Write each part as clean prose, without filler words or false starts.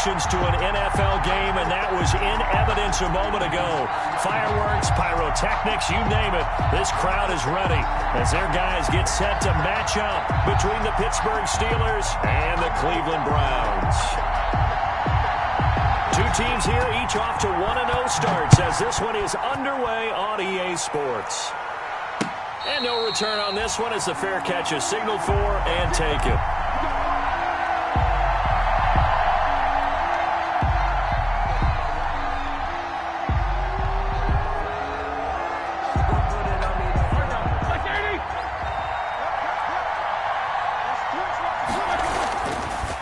emotions to an NFL game, and that was in evidence a moment ago. Fireworks, pyrotechnics, you name it. This crowd is ready as their guys get set to match up between the Pittsburgh Steelers and the Cleveland Browns. Two teams here, each off to 1-0 starts as this one is underway on EA Sports. And no return on this one as the fair catch is signaled for and taken.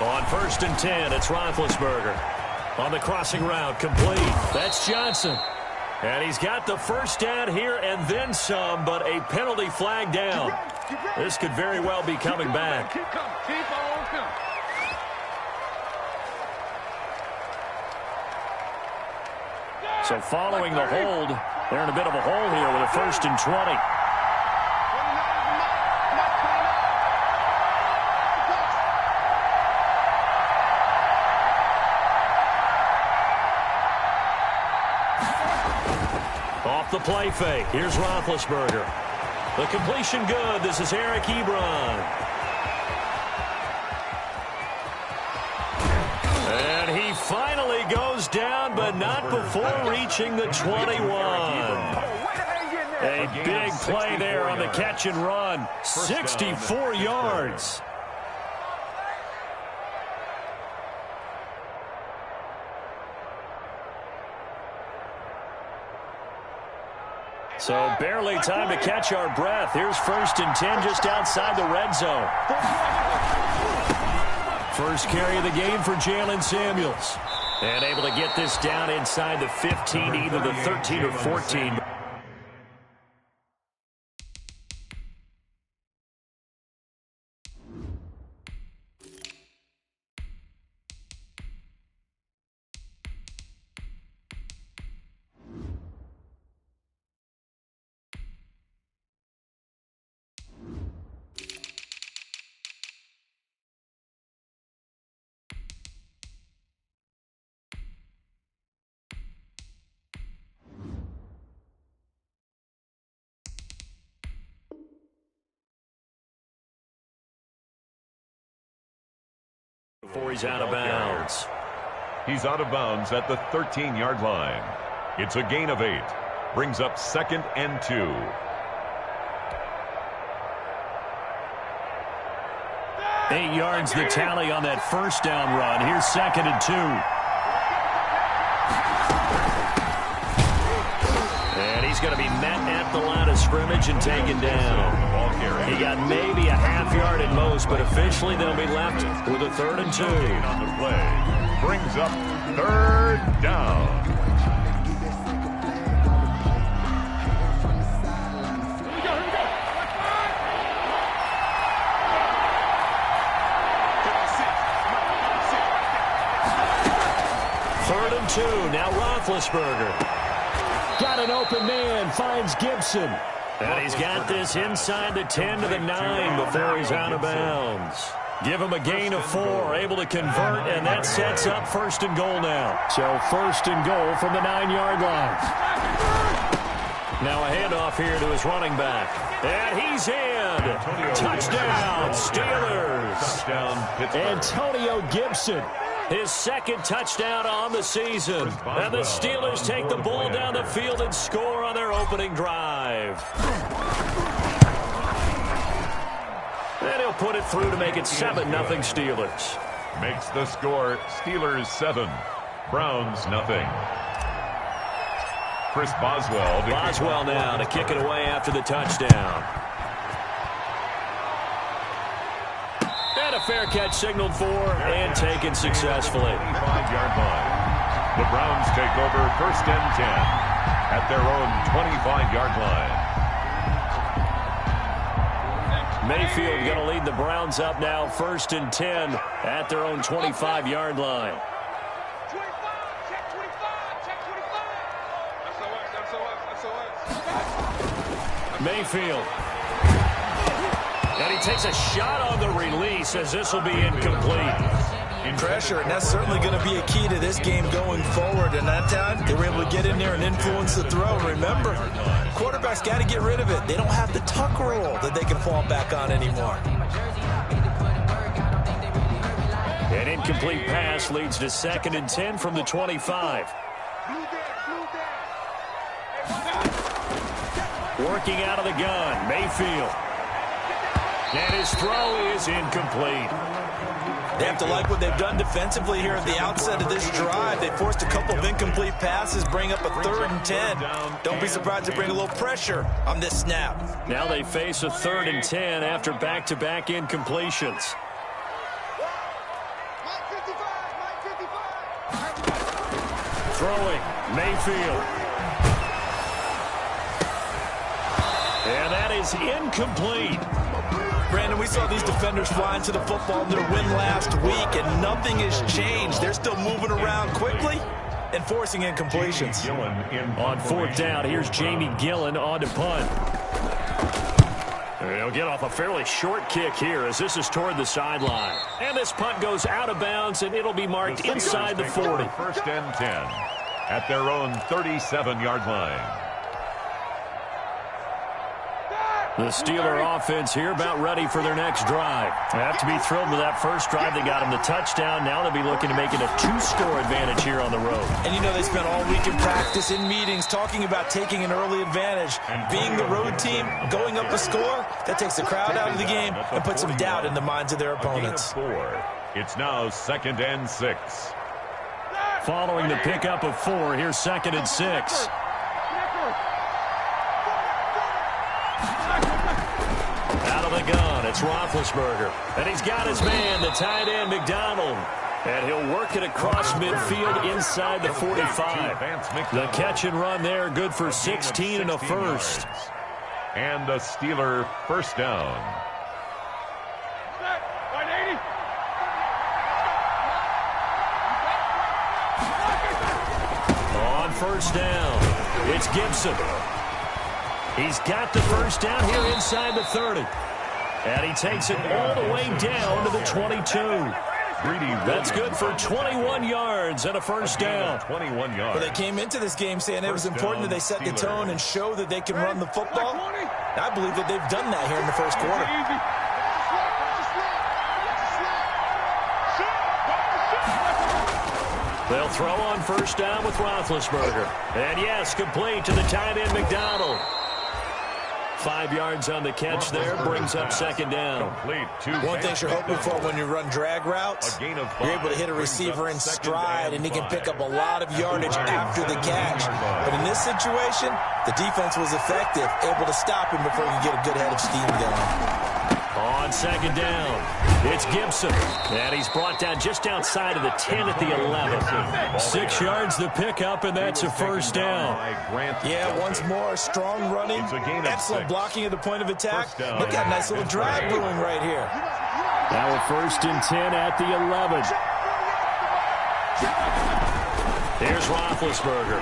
On 1st and 10, it's Roethlisberger. On the crossing route, complete. That's Johnson. And he's got the first down here and then some, but a penalty flag down. This could very well be coming back. Keep on coming. So following the hold, they're in a bit of a hole here with a 1st and 20. Off the play fake. Here's Roethlisberger. The completion good. This is Eric Ebron. And he finally goes down, but not before reaching the 21. A big play there on the catch and run. 64 yards. So barely time to catch our breath. Here's 1st and 10 just outside the red zone. First carry of the game for Jalen Samuels. And able to get this down inside the 15, either the 13 or 14. Before he's out of bounds. He's out of bounds at the 13-yard line. It's a gain of 8. Brings up 2nd and 2. Eight yards the tally on that first down run. Here's 2nd and 2. And he's going to be met at the line of scrimmage and taken down. He got maybe a half yard at most, but officially they'll be left with a 3rd and 2. On the play. Brings up 3rd down. Third and 2. Now Roethlisberger. Got an open man. Finds Gibson. And he's got this inside the 10 to the 9 before he's out of bounds. Give him a gain of 4. Able to convert, and that sets up 1st and goal now. So 1st and goal from the 9-yard line. Now a handoff here to his running back. And he's in. Touchdown, Steelers. Touchdown, Pittsburgh. Antonio Gibson. His 2nd touchdown on the season. And the Steelers take the ball down the field and score on their opening drive. And he'll put it through to make it 7-0 Steelers. Makes the score Steelers 7, Browns nothing. Chris Boswell. Boswell now to kick it away after the touchdown. And a fair catch signaled for and taken successfully. 25-yard line. The Browns take over 1st and 10 at their own 25-yard line. Mayfield going to lead the Browns up now 1st and 10 at their own 25-yard line. Mayfield. And he takes a shot on the release as this will be incomplete. Pressure, and that's certainly going to be a key to this game going forward. And that time, they were able to get in there and influence the throw. Remember, quarterbacks got to get rid of it. They don't have the tuck roll that they can fall back on anymore. An incomplete pass leads to 2nd and 10 from the 25. Working out of the gun, Mayfield. And his throw is incomplete. They have to like what they've done defensively here at the outset of this drive. They forced a couple of incomplete passes, bring up a 3rd and 10. Don't be surprised to bring a little pressure on this snap. Now they face a 3rd and 10 after back-to-back incompletions. Throwing, Mayfield. And that is incomplete. Brandon, we saw these defenders fly into the football in their win last week, and nothing has changed. They're still moving around quickly and forcing incompletions. On 4th down, here's Jamie Gillen on to punt. He'll get off a fairly short kick here as this is toward the sideline. And this punt goes out of bounds, and it'll be marked inside the 40. 1st and 10 at their own 37-yard line. The Steeler offense here about ready for their next drive. They have to be thrilled with that first drive. They got them the touchdown. Now they'll be looking to make it a 2-score advantage here on the road. And you know they spent all week in practice, in meetings, talking about taking an early advantage. Being the road team, going up a score, that takes the crowd out of the game and puts some doubt in the minds of their opponents. It's now 2nd and 6. Following the pickup of 4, here's 2nd and 6. Out of the gun, it's Roethlisberger. And he's got his man, the tight end, McDonald. And he'll work it across midfield inside the 45. The catch and run there, good for 16 and a first. And a Steeler first down. On 1st down, it's Gibson. He's got the first down here inside the 30. And he takes it all the way down to the 22. That's good for 21 yards and a first down. 21 yards. Well, they came into this game saying it was important that they set the tone and show that they can run the football. I believe that they've done that here in the first quarter. They'll throw on 1st down with Roethlisberger. And yes, complete to the tight end, McDonald. 5 yards on the catch there, brings up 2nd down. One thing you're hoping for when you run drag routes, you're able to hit a receiver in stride, and he can pick up a lot of yardage after the catch. But in this situation, the defense was effective, able to stop him before he could get a good head of steam going. On 2nd down, it's Gibson. And he's brought down just outside of the 10 at the 11. 6 yards the pickup, and that's a first down. Yeah, once more, strong running, excellent blocking at the point of attack. Look at a nice little drive brewing right here. Now a 1st and 10 at the 11. Here's Roethlisberger.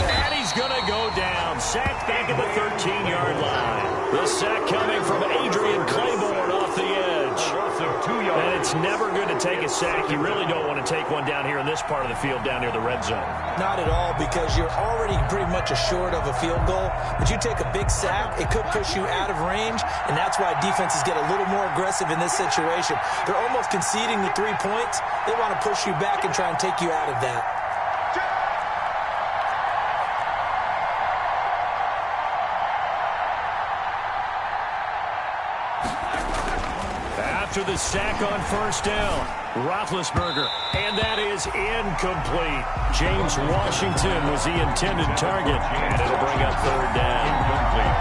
And he's going to go down. Sacked back at the 13-yard line. The sack coming from Adrian Claiborne off the edge. And it's never good to take a sack. You really don't want to take one down here in this part of the field down near the red zone. Not at all, because you're already pretty much assured of a field goal. But you take a big sack, it could push you out of range, and that's why defenses get a little more aggressive in this situation. They're almost conceding the 3 points. They want to push you back and try and take you out of that. After the sack on 1st down, Roethlisberger, and that is incomplete. James Washington was the intended target, and it'll bring up 3rd down.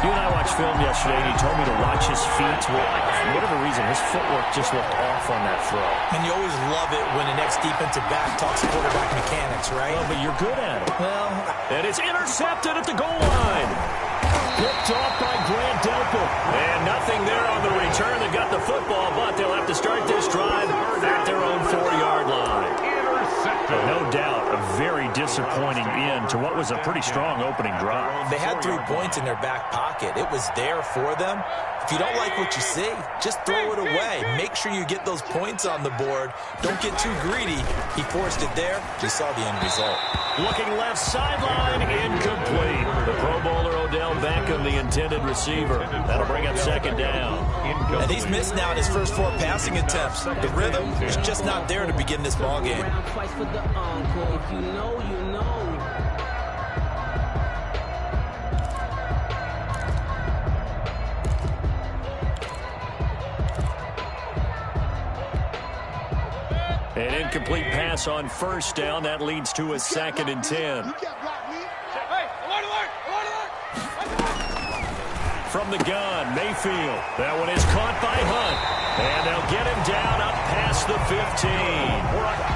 You and I watched film yesterday, and he told me to watch his feet. Well, for whatever reason, his footwork just looked off on that throw. And you always love it when an ex-defensive back talks quarterback mechanics, right? Well, but you're good at it. Well, and it's intercepted at the goal line. Picked off by Grant Delpit. And nothing there on the return. They got the football, but they'll have to start this drive at their own 4-yard line. Intercepted. No doubt, a very disappointing end to what was a pretty strong opening drive. They had 3 points in their back pocket. It was there for them. If you don't like what you see, just throw it away. Make sure you get those points on the board. Don't get too greedy. He forced it there. You saw the end result. Looking left sideline, incomplete. The Pro Bowler Odell Beckham, the intended receiver. That'll bring up second down. And he's missed now in his first 4 passing attempts. The rhythm is just not there to begin this ball game. An incomplete pass on first down. That leads to a 2nd and 10. From the gun, Mayfield. That one is caught by Hunt. And they'll get him down up past the 15.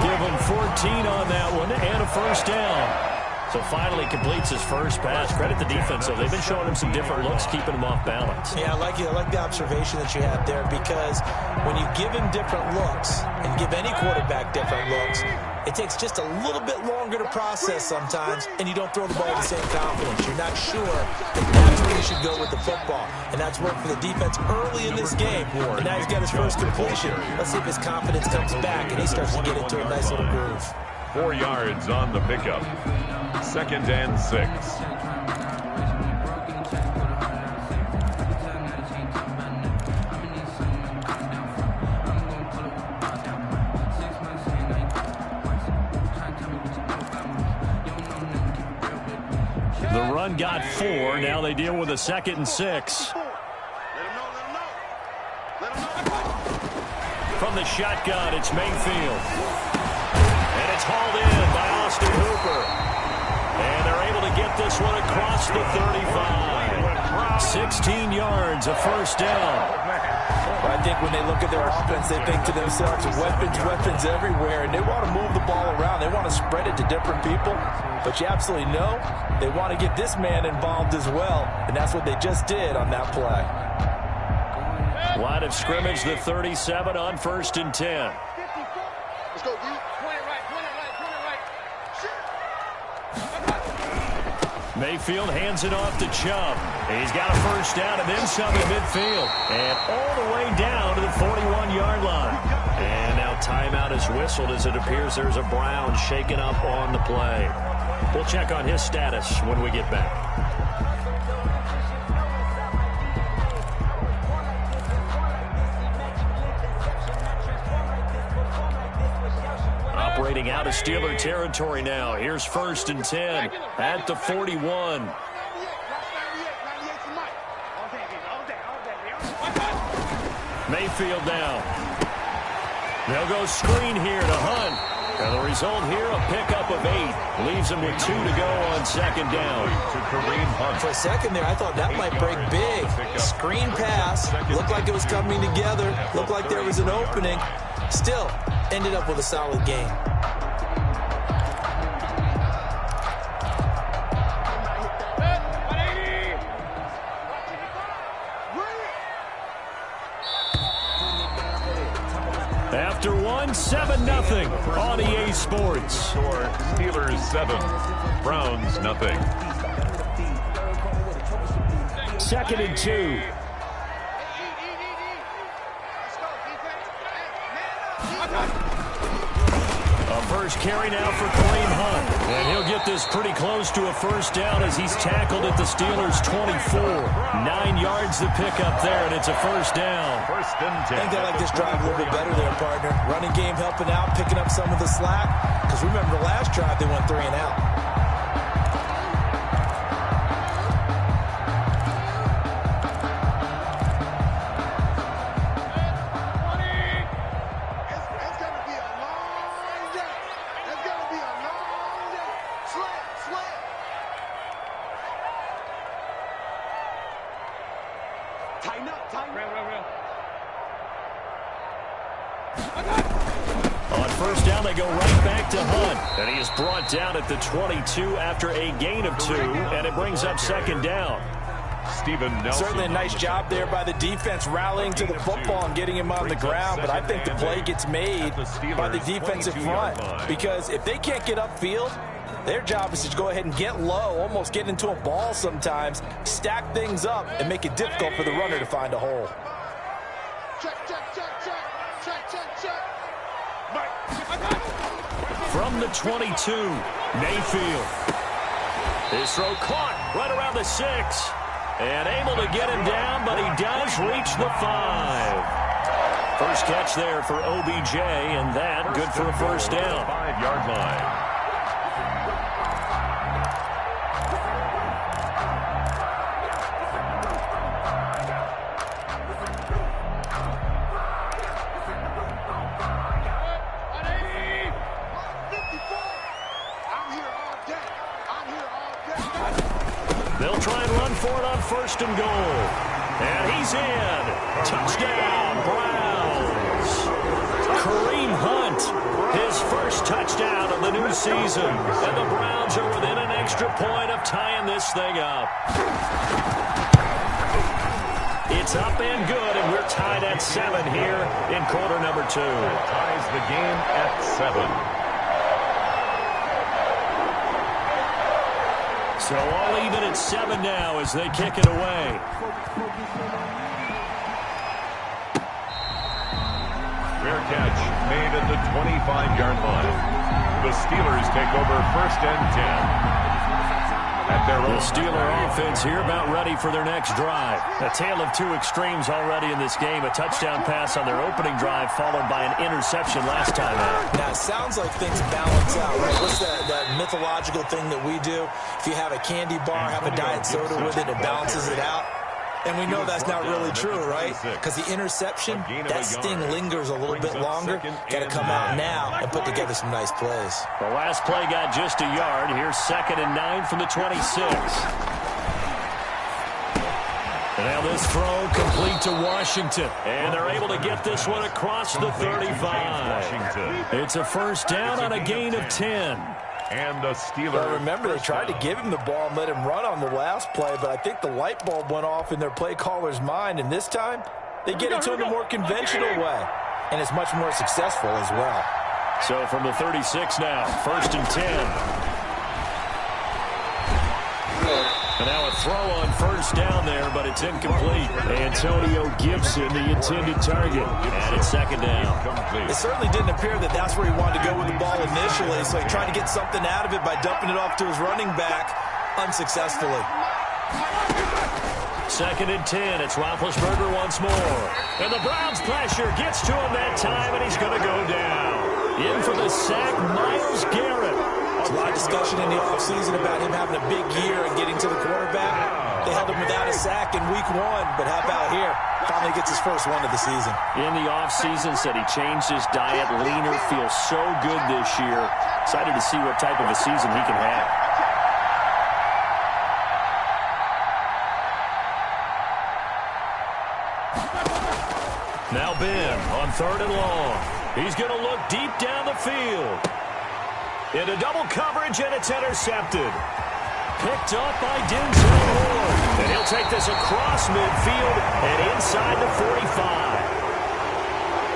Give him 14 on that one and a first down. So finally completes his first pass. Credit the defense, though. They've been showing him some different looks, keeping him off balance. Yeah, I like the observation that you had there, because when you give him different looks and give any quarterback different looks, it takes just a little bit longer to process sometimes, and you don't throw the ball with the same confidence. You're not sure that that's where you should go with the football. And that's worked for the defense early in this game. And now he's got his first completion. Let's see if his confidence comes back and he starts to get into a nice little groove. 4 yards on the pickup. 2nd and 6. The run got 4. Now they deal with a 2nd and 6. From the shotgun, it's Mayfield. And it's hauled in by Austin Hooper. And they're able to get this one across the 35. 16 yards, a first down. I think when they look at their offense, they think to themselves, weapons everywhere, and they want to move the ball around. They want to spread it to different people, but you absolutely know they want to get this man involved as well, and that's what they just did on that play. Line of scrimmage, the 37 on 1st and 10. Let's go, D. Point it right. Mayfield hands it off to Chubb. He's got a first down and then some in midfield. And all the way down to the 41-yard line. And now timeout is whistled as it appears there's a Brown shaken up on the play. We'll check on his status when we get back. Operating out of Steeler territory now. Here's 1st and 10 at the 41. Mayfield down. They'll go screen here to Hunt. And the result here, a pickup of 8. Leaves him with 2 to go on 2nd down. For a second there, I thought that might break big. Screen pass. Looked like it was coming together. Looked like there was an opening. Still, ended up with a solid game. After one, 7-0 on EA Sports. Score Steelers 7, Browns 0. 2nd and 2. A first carry now for Kareem Hunt. And he'll get this pretty close to a first down as he's tackled at the Steelers' 24. 9 yards to pick up there, and it's a first down. 1st and 10. I think they like this drive a little bit better there, partner. Running game helping out, picking up some of the slack. Because remember, the last drive they went 3 and out. On first down, they go right back to Hunt. And he is brought down at the 22 after a gain of 2. And it brings up 2nd down. Steven Nelson. Certainly a nice job there by the defense rallying to the football and getting him on the ground. But I think the play gets made by the defensive front. Because if they can't get upfield, Their job is to go ahead and get low, almost get into a ball sometimes, stack things up, and make it difficult for the runner to find a hole. Check, check, check, check. Check, check, check. From the 22, Mayfield. His throw caught right around the 6. And able to get him down, but he does reach the 5. First catch there for OBJ, and that good for a first down. 5-yard line. They'll try and run for it on 1st and goal. And he's in. Touchdown, Browns. Kareem Hunt, his first touchdown of the new season. And the Browns are within an extra point of tying this thing up. It's up and good, and we're tied at 7 here in quarter number 2. Ties the game at 7. So all even at 7 now as they kick it away. Fair catch made at the 25-yard line. The Steelers take over 1st and 10. At their own the Steeler offense here about ready for their next drive. A tale of two extremes already in this game. A touchdown pass on their opening drive followed by an interception last time out. Now, it sounds like things balance out, right? What's that mythological thing that we do? If you have a candy bar, have a diet soda with it, it balances it out. And we know that's not really true, right? Because the interception, that sting lingers a little bit longer. Got to come out now and put together some nice plays. The last play got just a yard. Here's 2nd and 9 from the 26. And now this throw complete to Washington. And they're able to get this one across the 35. It's a first down on a gain of 10. And the Steelers. Well, remember, they tried to give him the ball and let him run on the last play, but I think the light bulb went off in their play caller's mind, and this time they get it to him a more conventional way, and it's much more successful as well. So from the 36 now, 1st and 10. And now a throw on 1st down there, but it's incomplete. Antonio Gibson, the intended target. And it's 2nd down. It certainly didn't appear that that's where he wanted to go with the ball initially, so he tried to get something out of it by dumping it off to his running back unsuccessfully. 2nd and 10. It's Roethlisberger once more. And the Browns pressure gets to him that time, and he's going to go down. In for the sack, Myles Garrett. There's a lot of discussion in the offseason about him having a big year and getting to the quarterback. They held him without a sack in week 1, but how about here? Finally gets his first one of the season. In the offseason, said he changed his diet, leaner, feels so good this year. Excited to see what type of a season he can have. Now Ben on 3rd and long. He's going to look deep down the field. Into double coverage, and it's intercepted. Picked up by Denzel Ward. And he'll take this across midfield and inside the 45.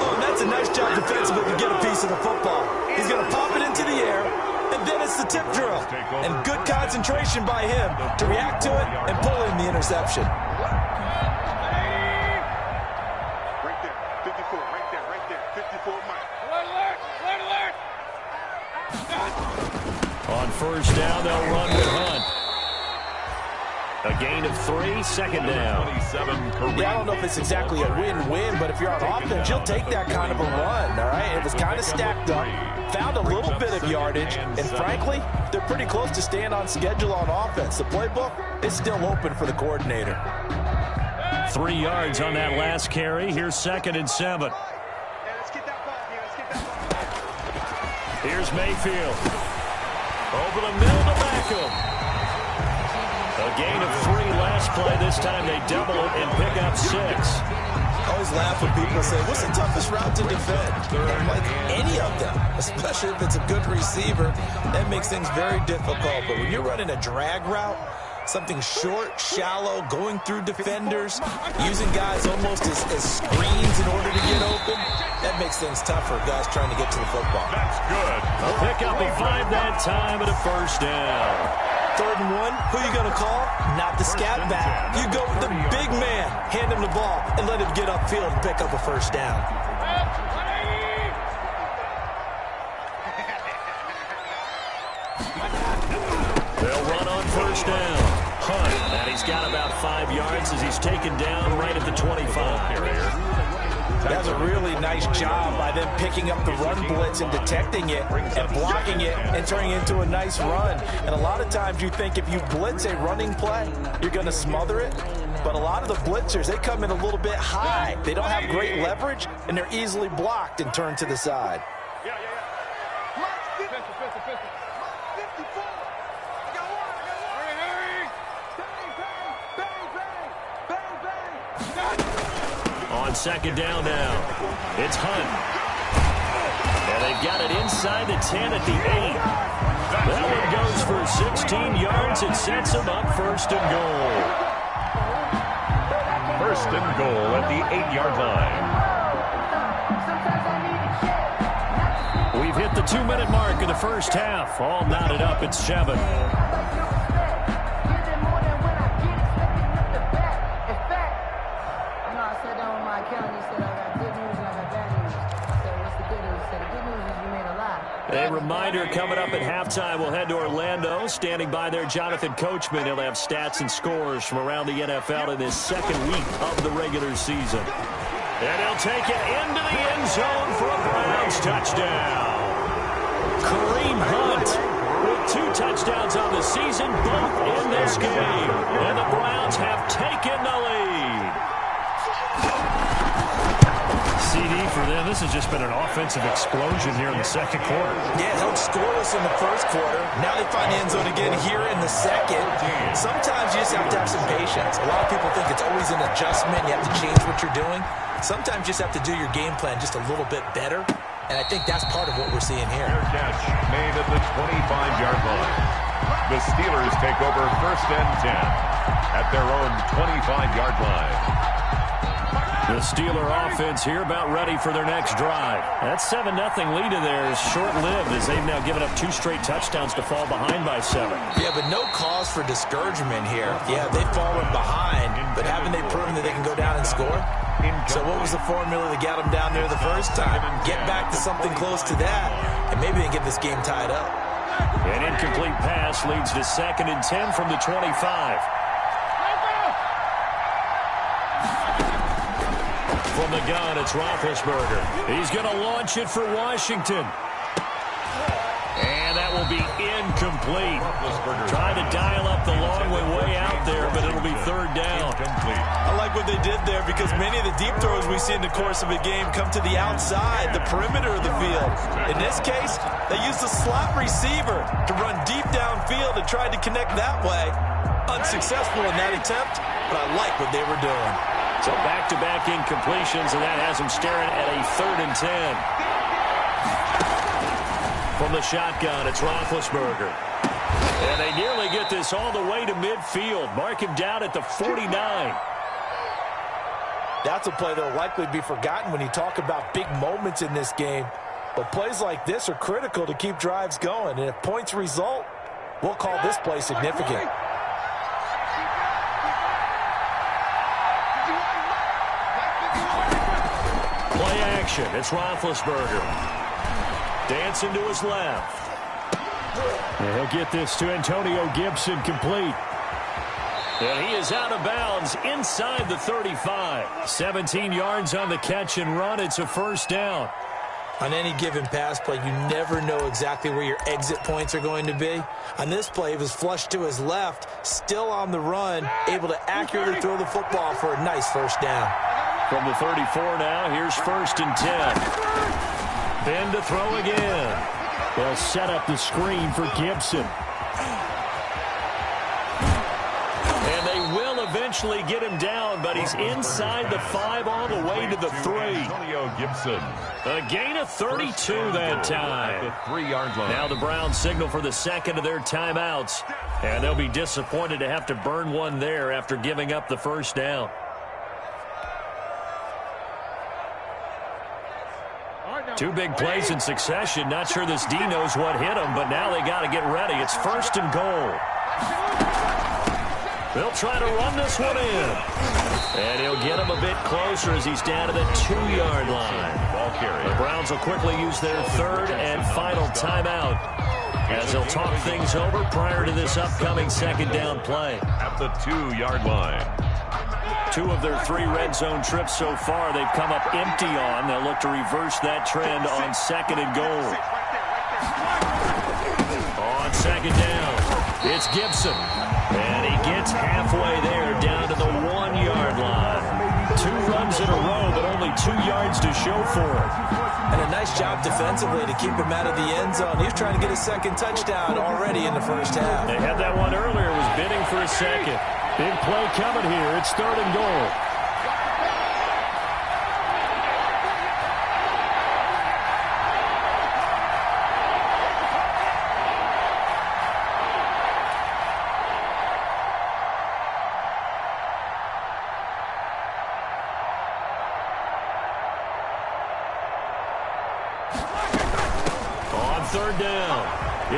Oh, and that's a nice job defensively to get a piece of the football. He's going to pop it into the air, and then it's the tip drill. And good concentration by him to react to it and pull in the interception. Right there, 54, right there, 54 Mike. Alert, alert, alert. On 1st down, they'll run with Hunt. A gain of 3, 2nd down. Yeah, I don't know if it's exactly a win-win, but if you're on offense, you'll take that kind of a run, all right? It was kind of stacked up, found a little bit of yardage, and frankly, they're pretty close to staying on schedule on offense. The playbook is still open for the coordinator. 3 yards on that last carry. Here's 2nd and 7. Let's get that ball here. Let's get that ball. Here's Mayfield. Over the middle to Beckham. A gain of 3 last play. This time they double it and pick up 6. I always laugh when people say, what's the toughest route to defend? I'm like, any of them, especially if it's a good receiver. That makes things very difficult. But when you're running a drag route, something short, shallow, going through defenders, using guys almost as screens in order to get open, that makes things tough for guys trying to get to the football. That's Good. A pickup of 5 that time and a first down. 3rd and 1, who you going to call? Not the scat back. You go with the big man, hand him the ball, and let him get upfield and pick up a first down. They'll run on first down. Hunt, and he's got about 5 yards as he's taken down right at the 25. That's a really nice job by them picking up the run blitz and detecting it and blocking it and turning it into a nice run. And a lot of times you think if you blitz a running play, you're going to smother it. But a lot of the blitzers, they come in a little bit high. They don't have great leverage, and they're easily blocked and turned to the side. On 2nd down now, it's Hunt. And they've got it inside the 10 at the 8. That one goes for 16 yards. It sets them up 1st and goal. 1st and goal at the 8-yard line. We've hit the 2-minute mark of the first half. All knotted up at 7. A reminder coming up at halftime. We'll head to Orlando. Standing by there, Jonathan Coachman. He'll have stats and scores from around the NFL in this 2nd week of the regular season. And he'll take it into the end zone for a Browns touchdown. Kareem Hunt with 2 touchdowns on the season, both in this game. And the Browns have taken the lead. CD for them. This has just been an offensive explosion here in the 2nd quarter. Yeah, held scoreless in the 1st quarter. Now they find the end zone again here in the 2nd. Sometimes you just have to have some patience. A lot of people think it's always an adjustment. You have to change what you're doing. Sometimes you just have to do your game plan just a little bit better. And I think that's part of what we're seeing here. Fair catch made at the 25-yard line. The Steelers take over 1st and 10 at their own 25-yard line. The Steeler offense here about ready for their next drive. That 7-0 lead of theirs short-lived as they've now given up 2 straight touchdowns to fall behind by 7. Yeah, but no cause for discouragement here. Yeah, they've fallen behind, but haven't they proven that they can go down and score? So what was the formula that got them down there the first time? Get back to something close to that, and maybe they can get this game tied up. An incomplete pass leads to 2nd and 10 from the 25. From the gun, it's Roethlisberger. He's going to launch it for Washington. And that will be incomplete. Trying to dial up the long way out there, but it'll be 3rd down. I like what they did there because many of the deep throws we see in the course of a game come to the outside, the perimeter of the field. In this case, they used a slot receiver to run deep downfield and tried to connect that way. Unsuccessful in that attempt, but I like what they were doing. So back-to-back incompletions, and that has them staring at a 3rd and 10. From the shotgun, it's Roethlisberger. And they nearly get this all the way to midfield. Mark him down at the 49. That's a play that will likely be forgotten when you talk about big moments in this game. But plays like this are critical to keep drives going. And if points result, we'll call this play significant. Play action. It's Roethlisberger. Dancing to his left. And he'll get this to Antonio Gibson complete. And he is out of bounds inside the 35. 17 yards on the catch and run. It's a 1st down. On any given pass play, you never know exactly where your exit points are going to be. On this play, he was flushed to his left, still on the run, able to accurately throw the football for a nice 1st down. From the 34 now, here's 1st and 10. Ben to throw again. They'll set up the screen for Gibson. And they will eventually get him down, but he's inside the 5 all the way to the 3. Antonio Gibson. A gain of 32 that time. The 3-yard line. Now the Browns signal for the 2nd of their timeouts. And they'll be disappointed to have to burn one there after giving up the 1st down. Two big plays in succession. Not sure this D knows what hit him, but now they got to get ready. It's 1st and goal. They'll try to run this one in. And he'll get him a bit closer as he's down to the 2-yard line. The Browns will quickly use their 3rd and final timeout as they'll talk things over prior to this upcoming 2nd down play. At the 2-yard line. 2 of their 3 red zone trips so far they've come up empty on. They'll look to reverse that trend on 2nd and goal. On 2nd down, it's Gibson. And he gets halfway there down to the 1-yard line. 2 runs in a row, but only 2 yards to show for it. And a nice job defensively to keep him out of the end zone. He was trying to get a 2nd touchdown already in the first half. They had that one earlier, was bidding for a 2nd. Big play coming here. It's 3rd and goal. On 3rd down,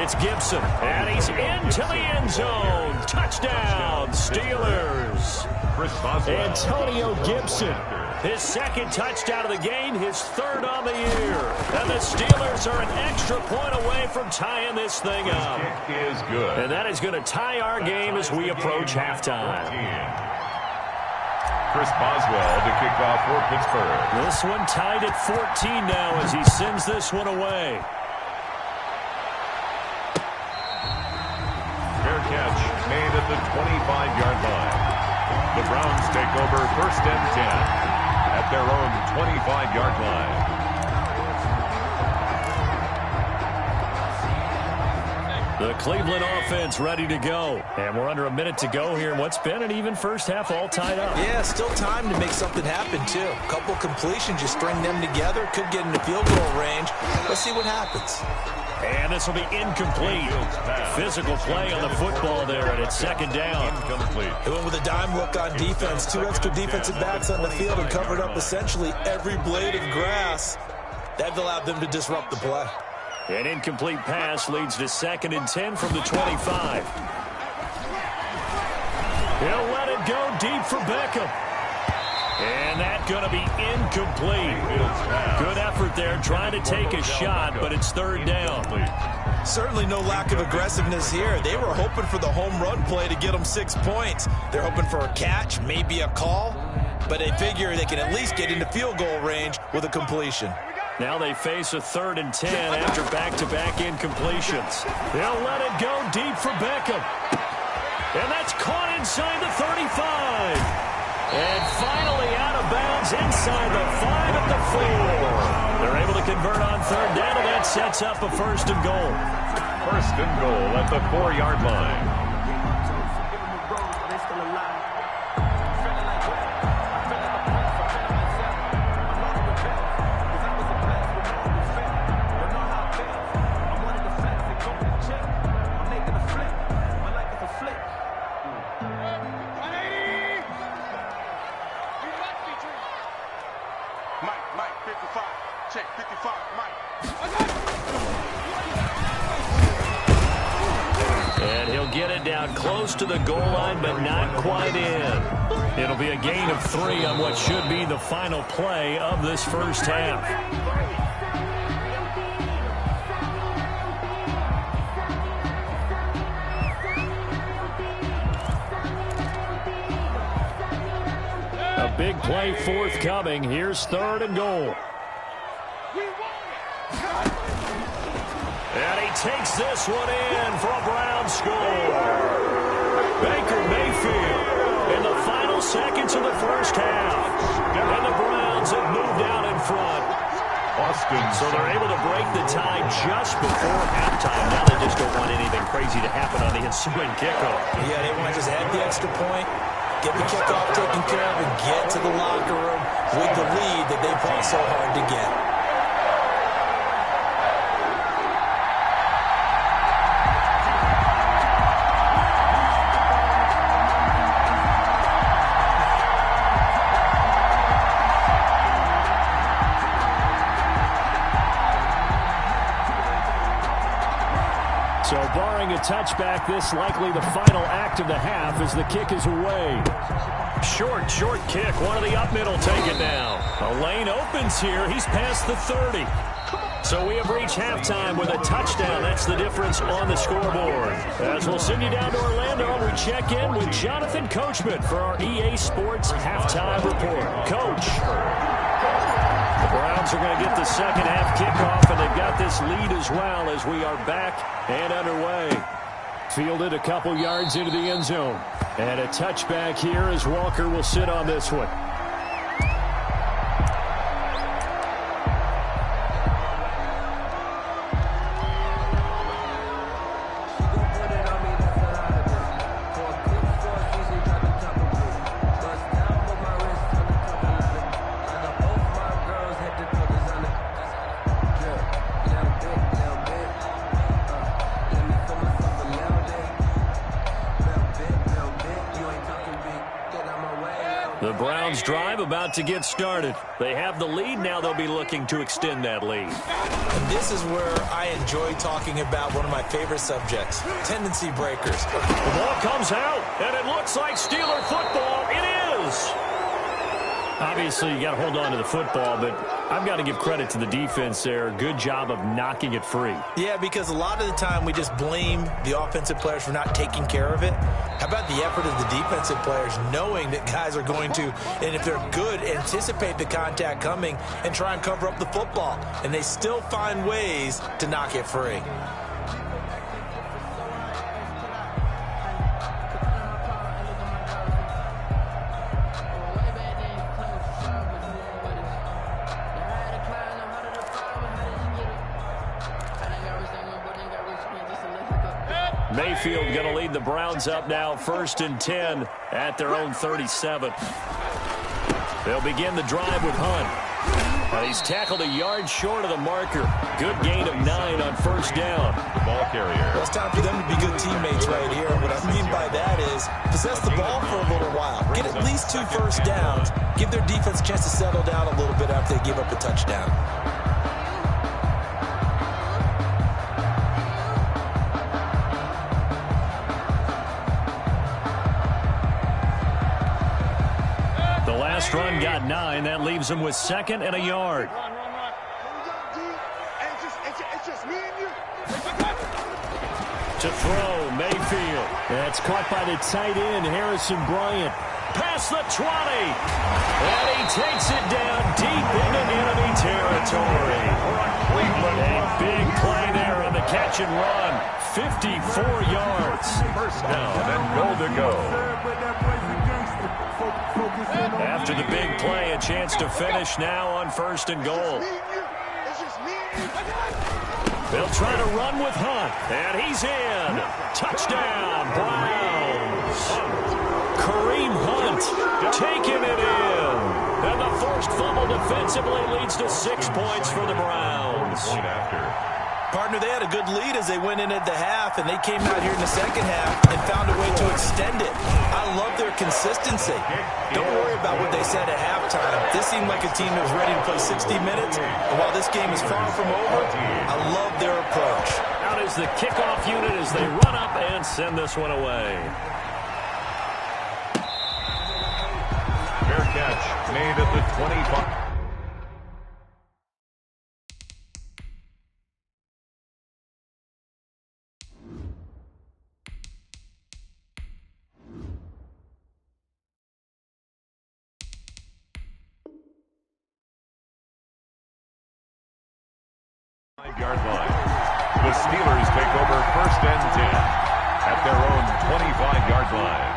it's Gibson, and he's into the end zone. Touchdown, Steelers. Antonio Gibson, his 2nd touchdown of the game, his 3rd on the year. And the Steelers are an extra point away from tying this thing up. Is good. And that is going to tie our game as we approach halftime. Chris Boswell to kick off for Pittsburgh. This one tied at 14 now as he sends this one away. Fair catch made at the 25-yard line. The Browns take over 1st and 10 at their own 25-yard line. The Cleveland offense ready to go. And we're under a minute to go here in what's been an even first half, all tied up. Yeah, still time to make something happen, too. A couple completions, you string them together, could get into field goal range. Let's see what happens. And this will be incomplete. Physical play on the football there, and it's 2nd down. Incomplete. They went with a dime look on defense. 2 extra defensive backs on the field and covered up essentially every blade of grass. That allowed them to disrupt the play. An incomplete pass leads to 2nd and 10 from the 25. He'll let it go deep for Beckham. And that's going to be incomplete. Good effort there trying to take a shot, but it's 3rd down. Certainly no lack of aggressiveness here. They were hoping for the home run play to get them 6 points. They're hoping for a catch, maybe a call, but they figure they can at least get into field goal range with a completion. Now they face a 3rd and 10 after back-to-back incompletions. They'll let it go deep for Beckham. And that's caught inside the 35. And finally out of bounds inside the 5 at the 4. They're able to convert on 3rd down, and that sets up a 1st and goal. 1st and goal at the 4-yard line. Mike, 55. Check, 55, Mike. And he'll get it down close to the goal line, but not quite in. It'll be a gain of 3 on what should be the final play of this first half. A big play forthcoming. Here's 3rd and goal. And he takes this one in for a Brown score. Baker Mayfield in the final seconds of the first half. And the Browns have moved out in front. So they're able to break the tie just before halftime. Now they just don't want anything crazy to happen on the ensuing kickoff. Yeah, they want to just add the extra point, get the kickoff taken care of, and get to the locker room with the lead that they fought so hard to get. So barring a touchback, this likely the final act of the half as the kick is away. Short kick. One of the up middle take it now. A lane opens here. He's past the 30. So we have reached halftime with a touchdown. That's the difference on the scoreboard. As we'll send you down to Orlando, we check in with Jonathan Coachman for our EA Sports Halftime Report. Coach. The Browns are going to get the second half kickoff, and they've got this lead as well as we are back and underway. Fielded a couple yards into the end zone. And a touchback here as Walker will sit on this one. The Browns drive about to get started. They have the lead. Now they'll be looking to extend that lead. And this is where I enjoy talking about one of my favorite subjects, tendency breakers. The ball comes out, and it looks like Steeler football. It is. Obviously, you got to hold on to the football, but I've got to give credit to the defense there. Good job of knocking it free. Yeah, because a lot of the time we just blame the offensive players for not taking care of it. How about the effort of the defensive players knowing that guys are going to, and if they're good, anticipate the contact coming and try and cover up the football. And they still find ways to knock it free. Mayfield going to lead the Browns up now, 1st and 10 at their own 37. They'll begin the drive with Hunt. He's tackled a yard short of the marker. Good gain of 9 on 1st down. The ball carrier. Well, it's time for them to be good teammates right here. What I mean by that is possess the ball for a little while. Get at least 2 first downs. Give their defense a chance to settle down a little bit after they give up a touchdown. Run got 9. That leaves him with 2nd and a yard. To throw, Mayfield. That's caught by the tight end, Harrison Bryant. Past the 20. And he takes it down deep into enemy territory. A big play there on the catch and run. 54 yards. First down and goal to go. After the big play, a chance to finish now on 1st and goal. They'll try to run with Hunt, and he's in. Touchdown, Browns. Kareem Hunt taking it in. And the forced fumble defensively leads to 6 points for the Browns. Point after. Partner, they had a good lead as they went in at the half, and they came out here in the second half and found a way to extend it. I love their consistency. Don't worry about what they said at halftime. This seemed like a team that was ready to play 60 minutes, and while this game is far from over, I love their approach. Out is the kickoff unit as they run up and send this one away. Fair catch made at the 25. Yard line. The Steelers take over 1st and 10 at their own 25-yard line.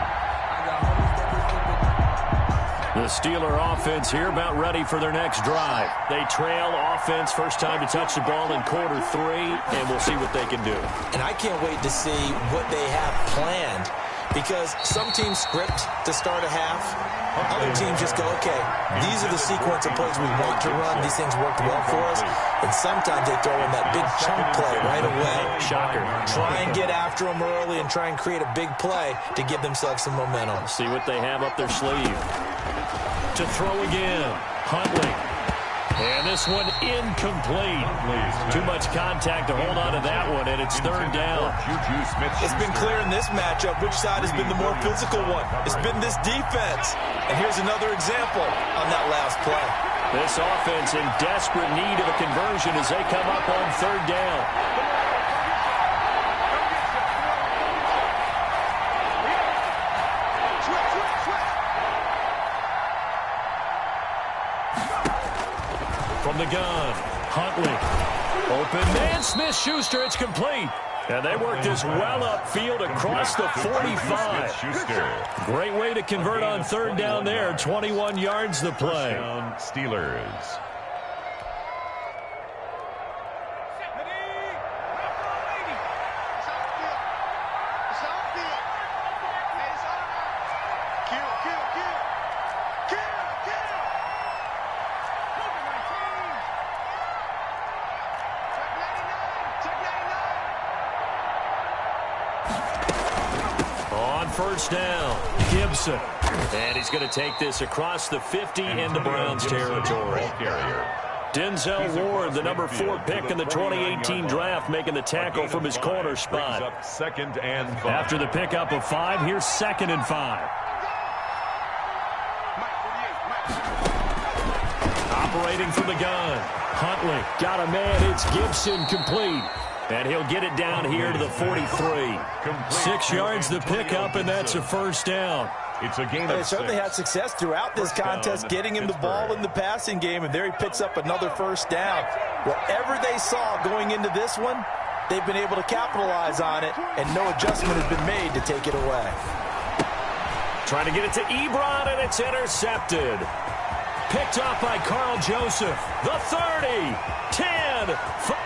The Steeler offense here about ready for their next drive. They trail offense, first time to touch the ball in quarter 3, and we'll see what they can do. And I can't wait to see what they have planned, because some teams script to start a half. Other teams just go, okay, these are the sequence of plays we want to run. These things worked well for us. And sometimes they throw in that big chunk play right away. Shocker. Try and get after them early and try and create a big play to give themselves some momentum. See what they have up their sleeve. To throw again. Huntley. And this one incomplete. Too much contact to hold on to that one, and it's third down. It's been clear in this matchup which side has been the more physical one. It's been this defense. And here's another example on that last play. This offense in desperate need of a conversion as they come up on third down. From the gun, Huntley. Open man, Smith-Schuster, it's complete. And they work this well upfield across the 45. Great way to convert on third down there. 21 yards the play. Steelers. First down, Gibson. And he's going to take this across the 50 into Browns territory. Denzel Ward, the number 4 pick in the 2018 draft, making the tackle from his corner spot. After the pickup of 5, here's 2nd and 5. Operating from the gun, Huntley got a man. It's Gibson, complete. And he'll get it down here to the 43. 6 yards the pickup, and that's a first down. It's a game. They certainly had success throughout this contest, getting him the ball in the passing game, and there he picks up another first down. Whatever they saw going into this one, they've been able to capitalize on it, and no adjustment has been made to take it away. Trying to get it to Ebron, and it's intercepted. Picked off by Carl Joseph. The 30, 10,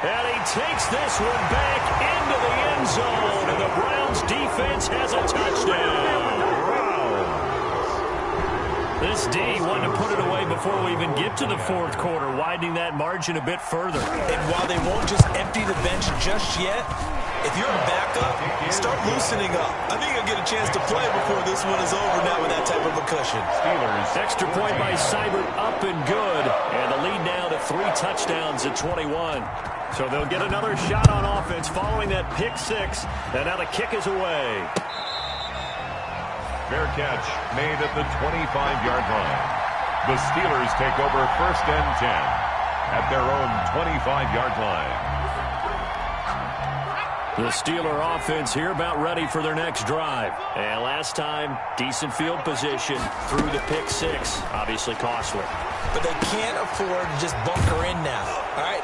and he takes this one back into the end zone, and the Browns defense has a touchdown. This D wanted to put it away before we even get to the fourth quarter, widening that margin a bit further. And while they won't just empty the bench just yet, if you're a backup, start loosening up. I think you'll get a chance to play before this one is over now with that type of a cushion. Steelers. Extra point by Seibert, up and good. And the lead now to 3 touchdowns at 21. So they'll get another shot on offense following that pick 6. And now the kick is away. Fair catch made at the 25-yard line. The Steelers take over 1st and 10 at their own 25-yard line. The Steeler offense here about ready for their next drive. And last time, decent field position through the pick 6. Obviously costly. But they can't afford to just bunker in now. All right,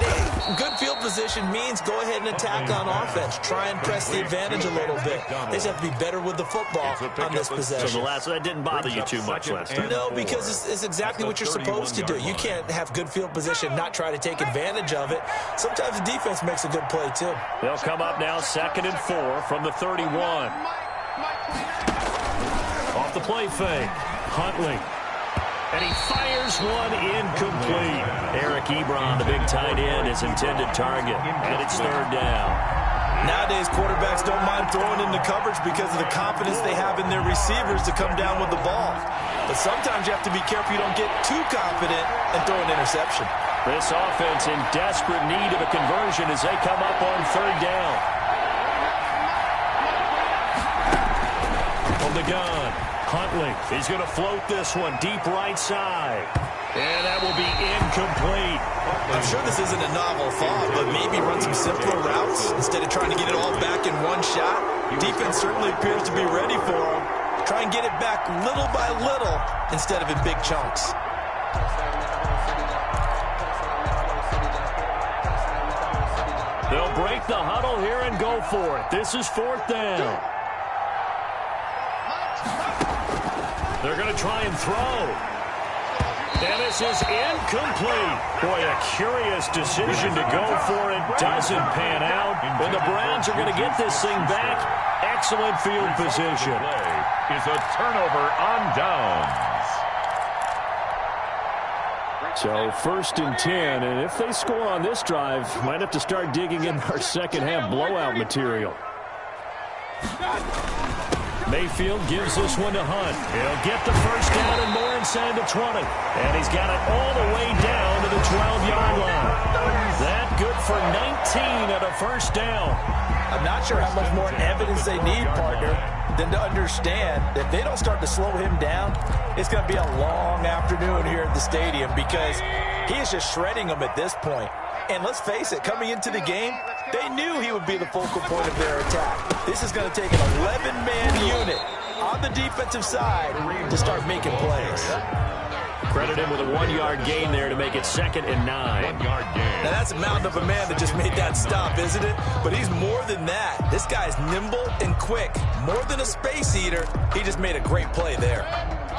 good field position means go ahead and attack on offense. Try and press the advantage a little bit. They just have to be better with the football on this possession. So that didn't bother you too much last time? No, because it's exactly what you're supposed to do. You can't have good field position, not try to take advantage of it. Sometimes the defense makes a good play, too. They'll come up now 2nd and 4 from the 31. Off the play fake, Huntley. And he fires one incomplete. Eric Ebron, the big tight end, his intended target. And it's 3rd down. Nowadays, quarterbacks don't mind throwing into coverage because of the confidence they have in their receivers to come down with the ball. But sometimes you have to be careful you don't get too confident and throw an interception. This offense in desperate need of a conversion as they come up on 3rd down. From the gun, Huntley. He's going to float this one deep right side. And that will be incomplete. I'm sure this isn't a novel thought, but maybe run some simpler routes instead of trying to get it all back in one shot. Defense certainly appears to be ready for him. Try and get it back little by little instead of in big chunks. They'll break the huddle here and go for it. This is 4th down. They're going to try and throw. And this is incomplete. Boy, a curious decision to go for it. Doesn't pan out. And the Browns are going to get this thing back. Excellent field position. Is a turnover on downs. So 1st and 10. And if they score on this drive, might have to start digging in our second half blowout material. Mayfield gives this one to Hunt. He'll get the first down and more inside the 20. And he's got it all the way down to the 12-yard line. That good for 19 at a first down. I'm not sure how much more evidence they need, partner, than to understand that if they don't start to slow him down, it's going to be a long afternoon here at the stadium because he is just shredding them at this point. And let's face it, coming into the game, they knew he would be the focal point of their attack. This is going to take an 11-man unit on the defensive side to start making plays. Credit him with a 1-yard gain there to make it 2nd and 9. 1-yard gain. Now that's a mountain of a man that just made that stop, isn't it? But he's more than that. This guy's nimble and quick. More than a space eater, he just made a great play there.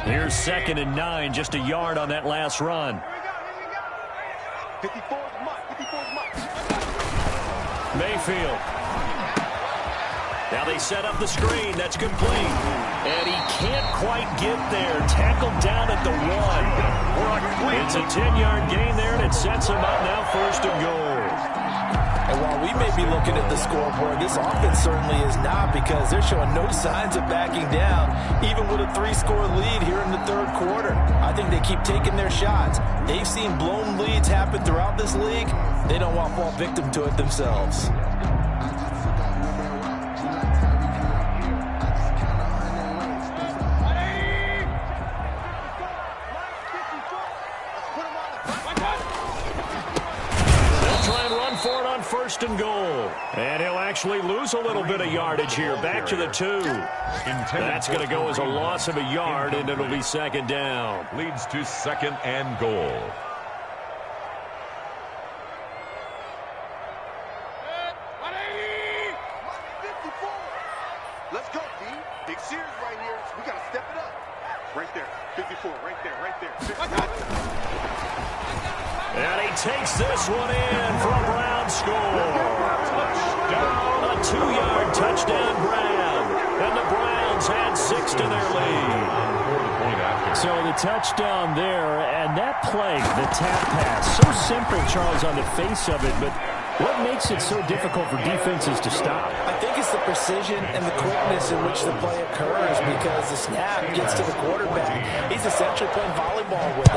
Here's 2nd and 9, just a yard on that last run. 54 is Mike. 54 is Mike. Mayfield. Now they set up the screen. That's complete. And he can't quite get there. Tackled down at the 1. It's a 10-yard gain there, and it sets him up now 1st and goal. And while we may be looking at the scoreboard, this offense certainly is not because they're showing no signs of backing down, even with a 3-score lead here in the 3rd quarter. I think they keep taking their shots. They've seen blown leads happen throughout this league. They don't want to fall victim to it themselves. First and goal. And he'll actually lose a little bit of yardage here. Back to the 2. That's going to go as a loss of a yard, and it'll be 2nd down. Leads to 2nd and goal. Let's go, D. Big series right here. We got to step it up. Right there. 54. Right there. Right there. 54. And he takes this one in for a Brown score. Touchdown. A 2-yard touchdown, Brown. And the Browns had 6 to their lead. So the touchdown there, and that play, the tap pass, so simple, Charles, on the face of it, but what makes it so difficult for defenses to stop? I think it's the precision and the quickness in which the play occurs because the snap gets to the quarterback. He's essentially playing volleyball with it.